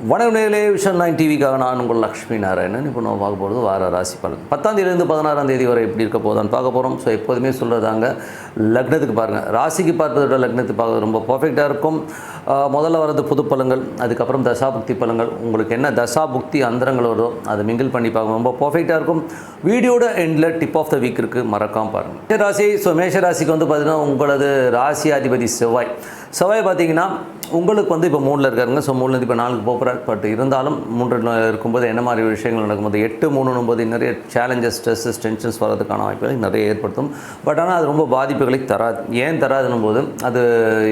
வணக்கம் நேயர்களே, விஷன் 9 டிவிக்காக நான் உங்கள் லக்ஷ்மி நாராயணன். இப்போ நம்ம பார்க்க போகிறது வார ராசி பலன் 10ஆம் தேதியிலிருந்து 16ஆம் தேதி வரை எப்படி இருக்க போதான்னு பார்க்க போகிறோம். ஸோ எப்போதுமே சொல்கிறதாங்க, லக்னத்துக்கு பாருங்கள், ராசிக்கு பார்ப்பதை விட லக்னத்துக்கு பார்க்க ரொம்ப பர்ஃபெக்டாக இருக்கும். முதல்ல வரது பொது பலன்கள், அதுக்கப்புறம் தசாபுக்தி பலன்கள். உங்களுக்கு என்ன தசாபுக்தி அந்தரங்கள் வருதோ அதை மிங்கிள் பண்ணி பார்க்க ரொம்ப பர்ஃபெக்டாக இருக்கும். வீடியோட எண்டில் டிப் ஆஃப் த வீக் இருக்குது, மறக்காமல் பாருங்கள். மேஷராசி. ஸோ மேஷராசிக்கு வந்து பார்த்திங்கன்னா உங்களது ராசி அதிபதி செவ்வாய் பார்த்திங்கன்னா உங்களுக்கு வந்து இப்போ 3ல் இருக்காருங்க. ஸோ 3லேருந்து இப்போ 4க்கு போகிறார். பட் இருந்தாலும் 3 இருக்கும்போது என்ன மாதிரி விஷயங்கள் நடக்கும்போது 8, 3 நிறைய சேலஞ்சஸ், ஸ்ட்ரெஸ்ஸஸ், டென்ஷன்ஸ் வரதுக்கான வாய்ப்புகளை நிறைய ஏற்படுத்தும். பட் ஆனால் அது ரொம்ப பாதிப்புகளை தராது. ஏன் தராதுன்னும் போது அது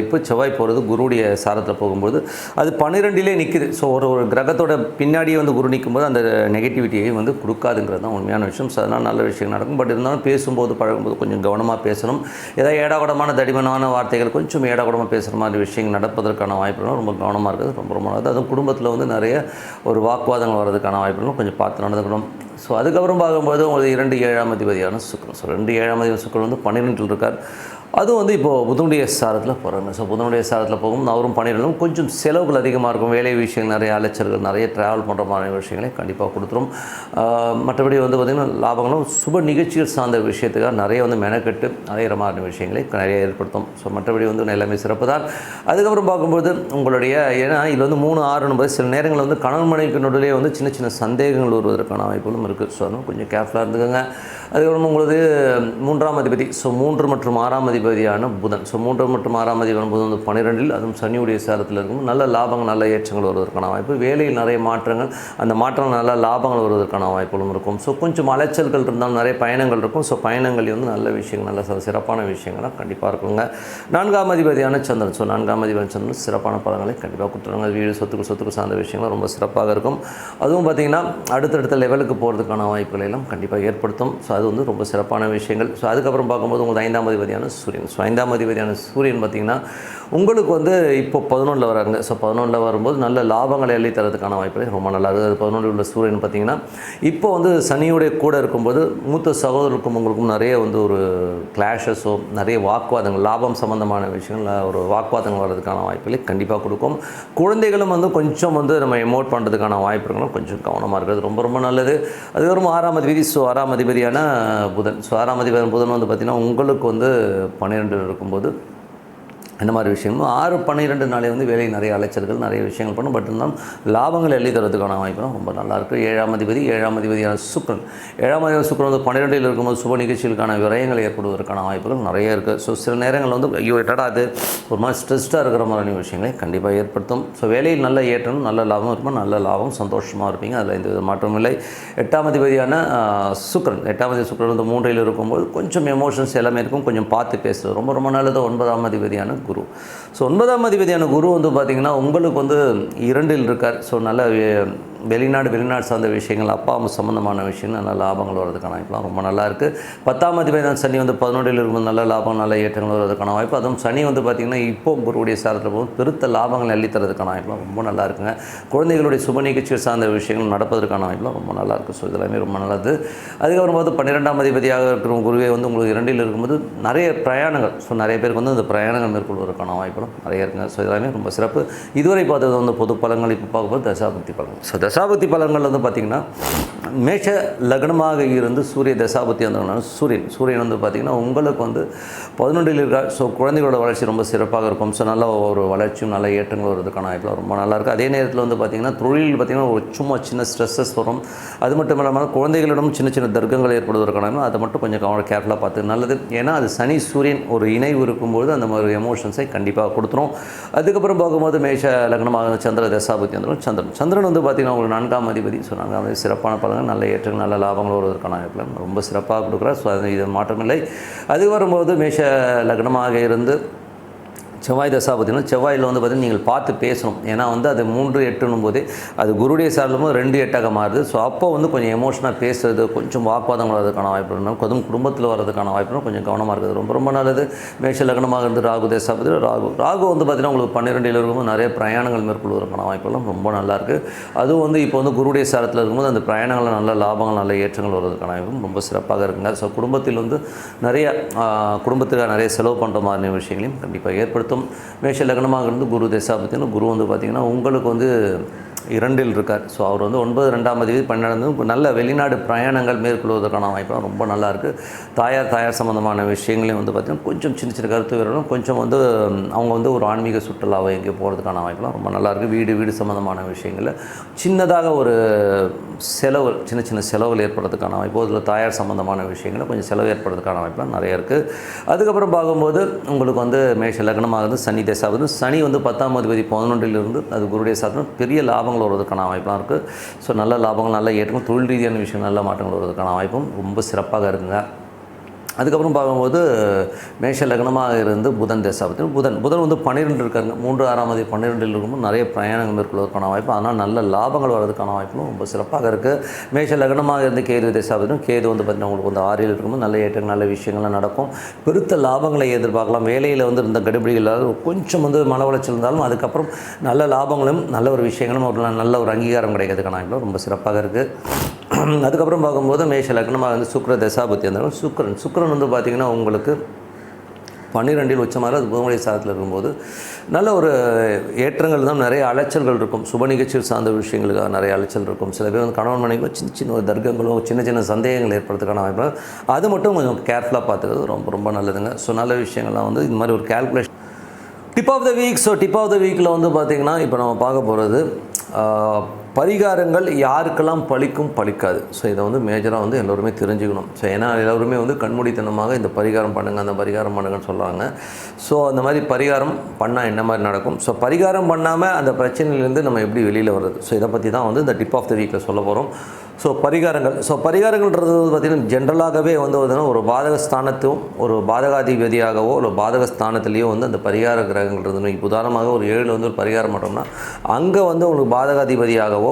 இப்போ செவ்வாய் போகிறது குருடைய சாரத்தில் போகும்போது அது 12லே நிற்குது. ஸோ ஒரு கிரகத்தோட பின்னாடியே வந்து குரு நிற்கும்போது அந்த நெகட்டிவிட்டியை வந்து கொடுக்காதுங்கிறது தான் உண்மையான விஷயம். ஸோ அதனால் நல்ல விஷயம் நடக்கும். பட் இருந்தாலும் பேசும்போது பழகும்போது கொஞ்சம் கவனமாக பேசணும். ஏதாவது ஏடாகுடமான தடிமனான வார்த்தைகள், கொஞ்சம் ஏடாகுடமாக பேசுகிற மாதிரி விஷயங்கள் நடப்பதற்கான வாய்ப்புகளும் ரொம்ப கவனமாக இருக்குது. ரொம்ப நல்லது. அதுவும் குடும்பத்தில் வந்து நிறைய ஒரு வாக்குவாதங்கள் வர்றதுக்கான வாய்ப்புகளும் கொஞ்சம் பார்த்து நடந்துக்கணும். ஸோ அதுக்கப்புறம் பார்க்கும்போது உங்களுக்கு 2 7ஆம் அதிபதியான சுக்கிரன். ஸோ 2 7ஆம் அதிபதி சுக்கிரன் வந்து 12ல் இருக்கார். அதுவும் வந்து இப்போது புதனுடைய சாரத்தில் போகிறாங்க. ஸோ புதனுடைய சாரத்தில் போகும் அவரும் 12லும் கொஞ்சம் செலவுகள் அதிகமாக இருக்கும். வேலை விஷயங்கள், நிறைய அலைச்சல்கள், நிறைய ட்ராவல் பண்ணுற மாதிரி விஷயங்களை கண்டிப்பாக கொடுத்துரும். மற்றபடி வந்து பார்த்திங்கன்னா லாபங்களும் சுப நிகழ்ச்சிகள் சார்ந்த விஷயத்துக்காக நிறைய வந்து மெனக்கெட்டு அலையிற மாதிரி விஷயங்களை நிறைய ஏற்படுத்தும். ஸோ மற்றபடி வந்து எல்லாமே சிறப்பு தான். அதுக்கப்புறம் பார்க்கும்போது உங்களுடைய, ஏன்னா இதில் வந்து 3, 6 சில நேரங்களில் வந்து கணவன் மனைவிக்கு நடுவிலே வந்து சின்ன சின்ன சந்தேகங்கள் வருவதற்கான வாய்ப்புகளும் இருக்குது. ஸோ அதனால் கொஞ்சம் கேர்ஃபுல்லாக இருந்துக்கோங்க. அதுக்கப்புறம் உங்களது 3ஆம் அதிபதி, ஸோ 3 மற்றும் 6ஆம் அதிபதியான புதன். ஸோ 3 மற்றும் 6ஆம் அதிபதியான புதன் வந்து 12ல், அதுவும் சனியுடைய சாரத்தில் இருக்கும். நல்ல லாபங்கள், நல்ல ஏற்றங்கள் வருவதற்கான வாய்ப்பு. வேலையில் நிறைய மாற்றங்கள், அந்த மாற்றங்கள் நல்ல லாபங்கள் வருவதற்கான வாய்ப்புகளும் இருக்கும். ஸோ கொஞ்சம் அலைச்சல்கள் இருந்தாலும் நிறைய பயணங்கள் இருக்கும். ஸோ பயணங்கள் வந்து நல்ல விஷயங்கள், நல்ல சிறப்பான விஷயங்கள்லாம் கண்டிப்பாக இருக்குங்க. 4ஆம் அதிபதியான சந்திரன். ஸோ 4ஆம் அதிபதியான சந்திரன் சிறப்பான பலன்களை கண்டிப்பாக கொடுத்துருவாங்க. வீடு, சொத்துக்கு சார்ந்த விஷயங்கள் ரொம்ப சிறப்பாக இருக்கும். அதுவும் பார்த்திங்கன்னா அடுத்தடுத்த லெவலுக்கு போகிறதுக்கான வாய்ப்புகளை எல்லாம் கண்டிப்பாக ஏற்படுத்தும். ஸோ அது வந்து ரொம்ப சிறப்பான விஷயங்கள். ஸோ அதுக்கப்புறம் பார்க்கும்போது உங்களுக்கு 5ஆம் அதிபதியான சூரியன். ஸோ 5ஆம் அதிபதியான சூரியன் பார்த்திங்கன்னா உங்களுக்கு வந்து இப்போ 11ல் வராங்க. ஸோ 11ல் வரும்போது நல்ல லாபங்களை அள்ளி தரதுக்கான வாய்ப்புகள் ரொம்ப நல்லா இருக்குது. அது 11ல் உள்ள சூரியன் பார்த்திங்கன்னா இப்போ வந்து சனியுடைய கூட இருக்கும்போது மூத்த சகோதரருக்கும் உங்களுக்கும் நிறைய வந்து ஒரு கிளாஷஸோ, நிறைய வாக்குவாதங்கள், லாபம் சம்மந்தமான விஷயங்கள், ஒரு வாக்குவாதங்கள் வர்றதுக்கான வாய்ப்புகளை கண்டிப்பாக கொடுக்கும். குழந்தைகளும் வந்து கொஞ்சம் வந்து நம்ம எமோட் பண்ணுறதுக்கான வாய்ப்புகளும் கொஞ்சம் கவனமாக இருக்கிறது ரொம்ப நல்லது. அதுக்கப்புறம் 6ஆம் அதிபதி. ஸோ 6ஆம் அதிபதியான புதன். ஸோ 6ஆம் அதிபதியான புதன் வந்து பார்த்திங்கன்னா உங்களுக்கு வந்து 12ல் இருக்கும்போது இந்த மாதிரி விஷயங்களும் 6, 12 நாளே வந்து வேலை நிறைய அலைச்சல்கள், நிறைய விஷயங்கள் பண்ணும். பட் இருந்தாலும் லாபங்கள் எழுதி தரதுக்கான வாய்ப்பும் ரொம்ப நல்லாயிருக்கு. 7ஆம் அதிபதியான சுக்கிரன். 7ஆம் அதிபதி சுக்கிரன் வந்து 12ல் இருக்கும்போது சுப நிகழ்ச்சிகளுக்கான விரயங்கள் ஏற்படுவதற்கான வாய்ப்புகள் நிறைய இருக்குது. ஸோ சில நேரங்கள் வந்து ஐயோ என்னடா அது ஒரு மாதிரி ஸ்ட்ரெஸ்டாக இருக்கிற மாதிரியான விஷயங்களை கண்டிப்பாக ஏற்படுத்தும். ஸோ வேலையில் நல்ல ஏற்றம், நல்ல லாபம் இருக்கும். நல்ல லாபம், சந்தோஷமாக இருப்பீங்க. அதில் எந்த மாற்றமும் இல்லை. 8ஆம் அதிபதியான சுக்கிரன். 8ஆம் அதிபதி சுக்கிரன் வந்து 3ல் இருக்கும்போது கொஞ்சம் எமோஷன்ஸ் எல்லாமே இருக்கும். கொஞ்சம் பார்த்து பேசுகிறது ரொம்ப நல்லது. 9ஆம் அதிபதியான குரு. ஸோ 9ஆம் அதிபதியான குரு வந்து பார்த்திங்கன்னா உங்களுக்கு வந்து 2ல் இருக்கார். ஸோ நல்ல வெளிநாடு சார்ந்த விஷயங்கள், அப்பா அம்மா சம்மந்தமான விஷயங்கள், நல்ல லாபங்கள் வர்றதுக்கான வாய்ப்புலாம் ரொம்ப நல்லா இருக்குது. 10ஆம் அதிபதியான சனி வந்து 11ல் இருக்கும்போது நல்ல லாபம், நல்ல ஏற்றங்கள் வருவதற்கான வாய்ப்பு. அதுவும் சனி வந்து பார்த்திங்கன்னா இப்போ குருவுடைய சாரத்தில் போகும் பெருத்த லாபங்கள் அள்ளித்தரதுக்கான வாய்ப்புலாம் ரொம்ப நல்லா இருக்குங்க. குழந்தைகளுடைய சுப நிகழ்ச்சிகள் சார்ந்த விஷயங்கள் நடப்பதற்கான வாய்ப்புலாம் ரொம்ப நல்லா இருக்குது. ஸோ இதெல்லாமே ரொம்ப நல்லது. அதுக்கப்புறம் பார்த்து 12ஆம் அதிபதியாக இருக்கிற குருவே வந்து உங்களுக்கு 2ல் இருக்கும்போது நிறைய பிரயாணங்கள். ஸோ நிறைய பேருக்கு வந்து அந்த பிரயாணங்கள் மேற்கொள்வதற்கான வாய்ப்புகளும் நிறைய இருக்குங்க. ஸோ இதெல்லாமே ரொம்ப சிறப்பு. இதுவரை பார்த்தது வந்து பொது பலன்கள். இப்போ பார்க்கும்போது தசாபுக்தி பலன்கள். ஸோ தசாபுக்தி பலன்கள் வந்து பார்த்திங்கன்னா மேஷ லக்னமாக இருந்து சூரிய தசாபுக்தி வந்ததுனால சூரியன் வந்து பார்த்திங்கன்னா உங்களுக்கு வந்து 11ல் இருக்கார். ஸோ குழந்தைகளோட வளர்ச்சி ரொம்ப சிறப்பாக இருக்கும். ஸோ நல்ல ஒரு வளர்ச்சியும் நல்ல ஏற்றங்கள் வருவதற்கான வாய்ப்புலாம் ரொம்ப நல்லாயிருக்கும். அதே நேரத்தில் வந்து பார்த்திங்கன்னா தொழில் பார்த்திங்கன்னா ஒரு சும்மா சின்ன ஸ்ட்ரெஸ்ஸஸ் வரும். அது மட்டும் இல்லாமல் குழந்தைகளிடம் சின்ன தர்க்கங்கள் ஏற்படுவதற்கான அதை மட்டும் கொஞ்சம் கேர்ஃபுல்லாக பார்த்து நல்லது. ஏன்னா அது சனி சூரியன் ஒரு இணைவு இருக்கும்போது அந்த மாதிரி எமோஷன்ஸை கண்டிப்பாக கொடுத்துரும். அதுக்கப்புறம் பார்க்கும்போது மேஷ லக்னமாக சந்திர தசாபுக்தி வந்துடும். சந்திரன் வந்து பார்த்திங்கன்னா உங்களுக்கு 4ஆம் அதிபதி. ஸோ 4ஆம் அதிபதி சிறப்பான பலன்கள், நல்ல ஏற்றங்கள், நல்ல லாபங்கள் வருவதற்கான வாய்ப்புகள் ரொம்ப சிறப்பாக கொடுக்குறார். ஸோ அது இது மாற்றமில்லை. அது வரும்போது மேஷ லக்னமாக இருந்து செவ்வாய் தசாபதினா செவ்வாயில் வந்து பார்த்திங்கன்னா நீங்கள் பார்த்து பேசணும். ஏன்னா வந்து அது 3, 8 போது அது குருடைய சார்லும் 2, 8 மாறுது. ஸோ அப்போ வந்து கொஞ்சம் எமோஷனாக பேசுறது, கொஞ்சம் வாக்குவாதம் வரதுக்கான வாய்ப்பு இருந்தாலும் அதுவும் குடும்பத்தில் வரதுக்கான வாய்ப்பு கொஞ்சம் கவனமாக இருக்குது. ரொம்ப நல்லது. மேஷ லக்னமாக இருந்து ராகு தசாபதி. ராகு வந்து பார்த்திங்கன்னா உங்களுக்கு 12ல் இருக்கும்போது நிறைய பிரயாணங்கள் மேற்கொள்வதற்கான வாய்ப்புகளும் ரொம்ப நல்லாயிருக்கு. அதுவும் வந்து இப்போ வந்து குருடைய சாரத்தில் இருக்கும்போது அந்த பிரயாணங்கள் நல்ல லாபங்கள், நல்ல ஏற்றங்கள் வருவதற்கான வாய்ப்பும் ரொம்ப சிறப்பாக இருக்குங்க. ஸோ குடும்பத்தில் வந்து நிறைய குடும்பத்துக்காக நிறைய செலவு பண்ணுற மாதிரி விஷயங்களையும் கண்டிப்பாக ஏற்படுத்தும். மேஷ லக்னமாக இருந்து குரு தசாபதினா குரு வந்து பார்த்திங்கன்னா உங்களுக்கு வந்து 2ல் இருக்கார். ஸோ அவர் வந்து 9 2ஆம் தேதி 12 நல்ல வெளிநாடு பிரயாணங்கள் மேற்கொள்வதற்கான வாய்ப்புலாம் ரொம்ப நல்லாயிருக்கு. தாயார் சம்மந்தமான விஷயங்களையும் வந்து பார்த்திங்கன்னா கொஞ்சம் சின்ன சின்ன கருத்து வேறும் கொஞ்சம் வந்து அவங்க வந்து ஒரு ஆன்மீக சுற்றுலாவை எங்கேயோ போகிறதுக்கான வாய்ப்புலாம் ரொம்ப நல்லாயிருக்கு. வீடு சம்மந்தமான விஷயங்களில் சின்னதாக ஒரு செலவு சின்ன செலவுகள் ஏற்படுறதுக்கான வாய்ப்பு, அதில் தாயார் சம்மந்தமான விஷயங்களில் கொஞ்சம் செலவு ஏற்படுறதுக்கான வாய்ப்புலாம் நிறைய இருக்குது. அதுக்கப்புறம் பார்க்கும்போது உங்களுக்கு வந்து மேஷ லக்னமாகுது, சனி தசாவது. சனி வந்து 10ஆம் அதிபதி 11லிருந்து அது குருடைய சாதனம் பெரிய லாபங்கள் வருவதற்கான வாய்ப்புலாம் இருக்குது. ஸோ நல்ல லாபங்கள், நல்ல ஏற்றங்கள், தொழில் ரீதியான விஷயம், நல்ல மாற்றங்கள் வருவதற்கான வாய்ப்பும் ரொம்ப சிறப்பாக இருக்குங்க. அதுக்கப்புறம் பார்க்கும்போது மேஷ லக்னமாக இருந்து புதன் தசாபதி. புதன் வந்து 12 இருக்காங்க. 3 6ஆம் தேதி 12ல் இருக்கும்போது நிறைய பிரயாணங்கள் மேற்கொள்வதற்கான வாய்ப்பு, அதனால் நல்ல லாபங்கள் வர்றதுக்கான வாய்ப்பும் ரொம்ப சிறப்பாக இருக்குது. மேஷ லக்னமாக இருந்து கேது தசாபதி. கேது வந்து பார்த்திங்கன்னா உங்களுக்கு வந்து 6ல் இருக்கும்போது நல்ல ஏற்றங்கள், நல்ல விஷயங்கள்லாம் நடக்கும். பெருத்த லாபங்களை எதிர்பார்க்கலாம். வேலையில் வந்து இருந்த கடுபிடிகள் கொஞ்சம் வந்து மன உளைச்சல் இருந்தாலும் அதுக்கப்புறம் நல்ல லாபங்களும் நல்ல ஒரு விஷயங்களும் நல்ல ஒரு அங்கீகாரம் கிடைக்கிறதுக்கான வாய்ப்பு ரொம்ப சிறப்பாக இருக்குது. அதுக்கப்புறம் பார்க்கும்போது மேஷ லக்னமாக வந்து சுக்கிர தசாபதி இருந்தாலும் சுக்கிரன் வந்து பார்த்திங்கன்னா உங்களுக்கு 12ல் உச்சமாக அது புதனுடைய சாதத்தில் இருக்கும்போது நல்ல ஒரு ஏற்றங்கள் தான், நிறைய அலைச்சல்கள் இருக்கும். சுப நிகழ்ச்சிகள் சார்ந்த விஷயங்களுக்காக நிறைய அலைச்சல் இருக்கும். சில பேர் வந்து கணவன் மனைவிகளோ சின்ன ஒரு தர்க்கங்களோ சின்ன சந்தேகங்கள் ஏற்படுறதுக்கான வாய்ப்பு, அது மட்டும் கொஞ்சம் கேர்ஃபுல்லாக பார்த்துக்கிறது ரொம்ப நல்லதுங்க. ஸோ நல்ல விஷயங்கள்லாம் வந்து இந்த மாதிரி ஒரு calculation. Dip of the week. So dip of the வீக்கில் வந்து பார்த்திங்கன்னா இப்போ நம்ம பார்க்க போகிறது பரிகாரங்கள் யாருக்கெல்லாம் பலிக்காது. ஸோ இதை வந்து மேஜராக வந்து எல்லோருமே தெரிஞ்சுக்கணும். ஸோ ஏன்னா எல்லோருமே வந்து கண்மூடித்தனமாக இந்த பரிகாரம் பண்ணுங்கள், அந்த பரிகாரம் பண்ணுங்கன்னு சொல்கிறாங்க. ஸோ அந்த மாதிரி பரிகாரம் பண்ணால் என்ன மாதிரி நடக்கும், ஸோ பரிகாரம் பண்ணாமல் அந்த பிரச்சனையிலேருந்து நம்ம எப்படி வெளியில் வர்றது, ஸோ இதை பற்றி தான் வந்து இந்த டிப் ஆஃப் த வீக்கில் சொல்ல போகிறோம். ஸோ பரிகாரங்கள்ன்றது பார்த்திங்கன்னா ஜென்ரலாகவே வந்து ஒரு பாதக ஸ்தானத்தும் ஒரு பாதகாதிபதியாகவோ இல்லை பாதக ஸ்தானத்துலேயோ வந்து அந்த பரிகார கிரகங்கள் இருந்தது. இப்போ உதாரணமாக ஒரு 7 வந்து ஒரு பரிகாரம் பண்ணுறோம்னா அங்கே வந்து உங்களுக்கு பாதகாதிபதியாகவோ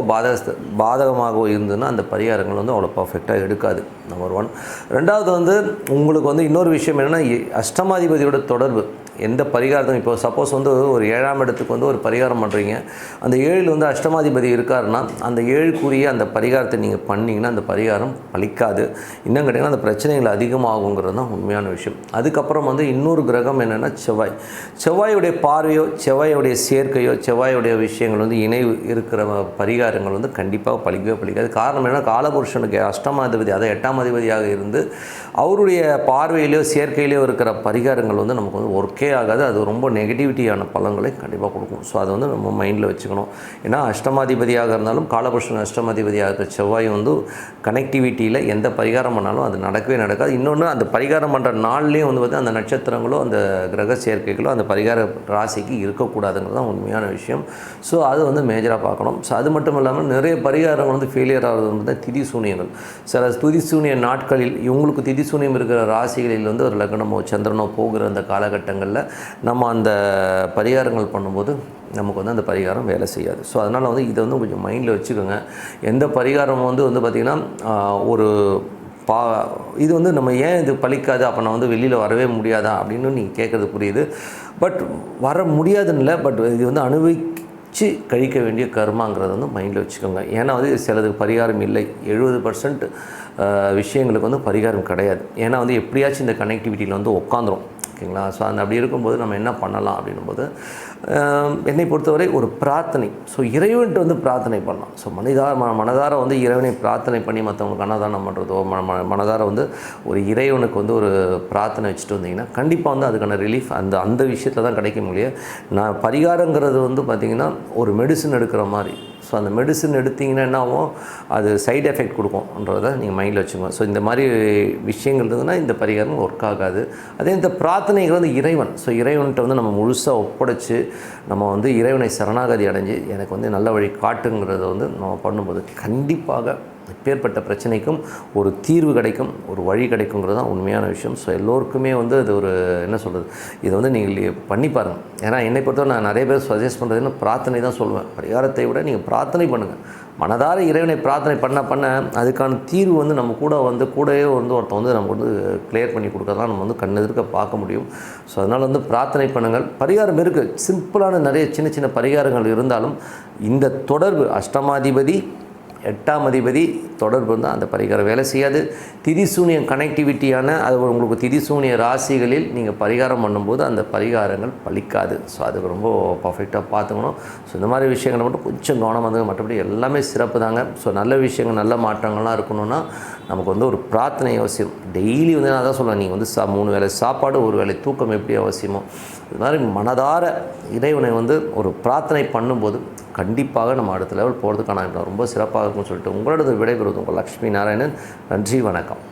பாதகமாகவோ இருந்ததுன்னா அந்த பரிகாரங்கள் வந்து அவ்வளோ பர்ஃபெக்டாக எடுக்காது. நம்பர் 1. 2வது வந்து உங்களுக்கு வந்து இன்னொரு விஷயம் என்னென்னா அஷ்டமாதிபதியோட தொடர்பு. எந்த பரிகாரத்தும் இப்போ சப்போஸ் வந்து ஒரு 7ஆம் இடத்துக்கு வந்து ஒரு பரிகாரம் பண்ணுறீங்க, அந்த 7ல் வந்து அஷ்டமாதிபதி இருக்காருன்னா அந்த 7க்குரிய அந்த பரிகாரத்தை நீங்கள் பண்ணிங்கன்னா அந்த பரிகாரம் பலிக்காது. இன்னும் கேட்டிங்கன்னா அந்த பிரச்சனைகள் அதிகமாகுங்கிறது தான் உண்மையான விஷயம். அதுக்கப்புறம் வந்து இன்னொரு கிரகம் என்னென்னா செவ்வாயுடைய பார்வையோ செவ்வாயுடைய சேர்க்கையோ செவ்வாயுடைய விஷயங்கள் வந்து இணைவு இருக்கிற பரிகாரங்கள் வந்து கண்டிப்பாக பலிக்காது. காரணம் என்னென்னா காலபுருஷனுக்கு அஷ்டமாதிபதி அதை 8ஆம் அதிபதியாக இருந்து அவருடைய பார்வையிலையோ சேர்க்கையிலையோ இருக்கிற பரிகாரங்கள் வந்து நமக்கு வந்து ஒர்க்கே ஆகாது. அது ரொம்ப நெகட்டிவிட்டியான பலன்களை கண்டிப்பாக கொடுக்கும். ஸோ அதை வந்து நம்ம மைண்டில் வச்சுக்கணும். ஏன்னா அஷ்டமாதிபதியாக இருந்தாலும் காலபுருஷன் அஷ்டமாதிபதியாக இருக்கிற செவ்வாய் வந்து கனெக்டிவிட்டியில் எந்த பரிகாரம் பண்ணாலும் அது நடக்கவே நடக்காது. இன்னொன்று அந்த பரிகாரம் பண்ணுற நாள்லேயும் வந்து பார்த்து அந்த நட்சத்திரங்களோ அந்த கிரக சேர்க்கைகளோ அந்த பரிகார ராசிக்கு இருக்கக்கூடாதுங்கிறது தான் உண்மையான விஷயம். ஸோ அது வந்து மேஜராக பார்க்கணும். ஸோ அது மட்டும் இல்லாமல் நிறைய பரிகாரங்கள் வந்து ஃபெயிலியர் ஆகிறது வந்து திதி சூனியங்கள். சில திதி சூனிய நாட்களில் இவங்களுக்கு திதி சூனியம் இருக்கிற ராசிகளில் வந்து ஒரு லக்னமோ சந்திரனோ போகிற அந்த காலகட்டங்களில் நம்ம அந்த பரிகாரங்கள் பண்ணும்போது நமக்கு வந்து அந்த பரிகாரம் வேலை செய்யாது. ஸோ அதனால் வந்து இதை வந்து கொஞ்சம் மைண்டில் வச்சுக்கோங்க. எந்த பரிகாரம் வந்து பார்த்திங்கன்னா ஒரு இது வந்து நம்ம ஏன் இது பலிக்காது, அப்போ நான் வந்து வெளியில் வரவே முடியாதா அப்படின்னு நீங்கள் கேட்குறது புரியுது. பட் வர முடியாதுன்னு இல்லை, பட் இது வந்து அனுபவிச்சு கழிக்க வேண்டிய கர்மாங்கிறத வந்து மைண்டில் வச்சுக்கோங்க. ஏன்னா வந்து சிலதுக்கு பரிகாரம் இல்லை. 70% விஷயங்களுக்கு வந்து பரிகாரம் கிடையாது. ஏன்னா வந்து எப்படியாச்சும் இந்த கனெக்டிவிட்டியில் வந்து உட்காந்துரும். ஓகேங்களா? ஸோ அந்த அப்படி இருக்கும்போது நம்ம என்ன பண்ணலாம் அப்படின்னும்போது என்னை பொறுத்தவரை ஒரு பிரார்த்தனை. ஸோ இறைவன்ட்டு வந்து பிரார்த்தனை பண்ணலாம். ஸோ மனதார வந்து இறைவனை பிரார்த்தனை பண்ணி மற்றவங்களுக்கு அன்னதானம் பண்ணுறதோ மனதார வந்து ஒரு இறைவனுக்கு வந்து ஒரு பிரார்த்தனை வச்சுட்டு வந்தீங்கன்னா கண்டிப்பாக வந்து அதுக்கான ரிலீஃப் அந்த விஷயத்தில் தான் கிடைக்க முடியும். நான் பரிகாரங்கிறது வந்து பார்த்திங்கன்னா ஒரு மெடிசன் எடுக்கிற மாதிரி. ஸோ அந்த மெடிசன் எடுத்திங்கன்னா என்ன ஆகும், அது சைடு எஃபெக்ட் கொடுக்கும்ன்றதை நீங்கள் மைண்டில் வச்சுக்கோங்க. ஸோ இந்த மாதிரி விஷயங்கள் இருந்ததுன்னா இந்த பரிகாரம் ஒர்க் ஆகாது. அதே இந்த பிரார்த்தனைகள் வந்து இறைவன். ஸோ இறைவன்கிட்ட வந்து நம்ம முழுசாக ஒப்படைச்சு நம்ம வந்து இறைவனை சரணாகதி அடைஞ்சு எனக்கு வந்து நல்ல வழி காட்டுங்கிறத வந்து நம்ம பண்ணும்போது கண்டிப்பாக எப்பேற்பட்ட பிரச்சனைக்கும் ஒரு தீர்வு கிடைக்கும், ஒரு வழி கிடைக்குங்கிறது தான் உண்மையான விஷயம். ஸோ எல்லோருக்குமே வந்து அது ஒரு என்ன சொல்கிறது, இதை வந்து நீங்கள் பண்ணி பாருங்கள். ஏன்னா என்னை பொறுத்தவரை நான் நிறைய பேர் சஜஸ்ட் பண்ணுறதுன்னு பிரார்த்தனை தான் சொல்லுவேன். பரிகாரத்தை விட நீங்கள் பிரார்த்தனை பண்ணுங்கள். மனதார இறைவனை பிரார்த்தனை பண்ண அதுக்கான தீர்வு வந்து நம்ம கூடவே வந்து ஒருத்தன் வந்து நமக்கு வந்து கிளியர் பண்ணி கொடுக்கறதான் நம்ம வந்து கண்ணெதிர்க்க பார்க்க முடியும். ஸோ அதனால் வந்து பிரார்த்தனை பண்ணுங்கள். பரிகாரம் இருக்குது, சிம்பிளான நிறைய சின்ன பரிகாரங்கள் இருந்தாலும் இந்த தொடர்பு அஷ்டமாதிபதி 8ஆம் அதிபதி தொடர்பு இருந்தால் அந்த பரிகாரம் வேலை செய்யாது. திதிசூனியம் கனெக்டிவிட்டியான அது உங்களுக்கு திதிசூனிய ராசிகளில் நீங்கள் பரிகாரம் பண்ணும்போது அந்த பரிகாரங்கள் பலிக்காது. ஸோ அதுக்கு ரொம்ப பர்ஃபெக்டாக பார்த்துக்கணும். ஸோ இந்த மாதிரி விஷயங்களை மட்டும் கொஞ்சம் கவனம் வந்து மற்றபடி எல்லாமே சிறப்பு தாங்க. ஸோ நல்ல விஷயங்கள் நல்ல மாற்றங்கள்லாம் இருக்கணும்னா நமக்கு வந்து ஒரு பிரார்த்தனை அவசியம். டெய்லி வந்து நான் தான் சொல்லுவேன், நீங்கள் வந்து 3 வேளை சாப்பாடு 1 வேளை தூக்கம் எப்படி அவசியமோ இது மாதிரி மனதார இறைவனை வந்து ஒரு பிரார்த்தனை பண்ணும்போது கண்டிப்பாக நம்ம அடுத்த லெவல் போகிறதுக்கான ரொம்ப சிறப்பாக இருக்கும்னு சொல்லிட்டு உங்களோட விடைபெறுவது உங்கள் லக்ஷ்மி நாராயணன். நன்றி, வணக்கம்.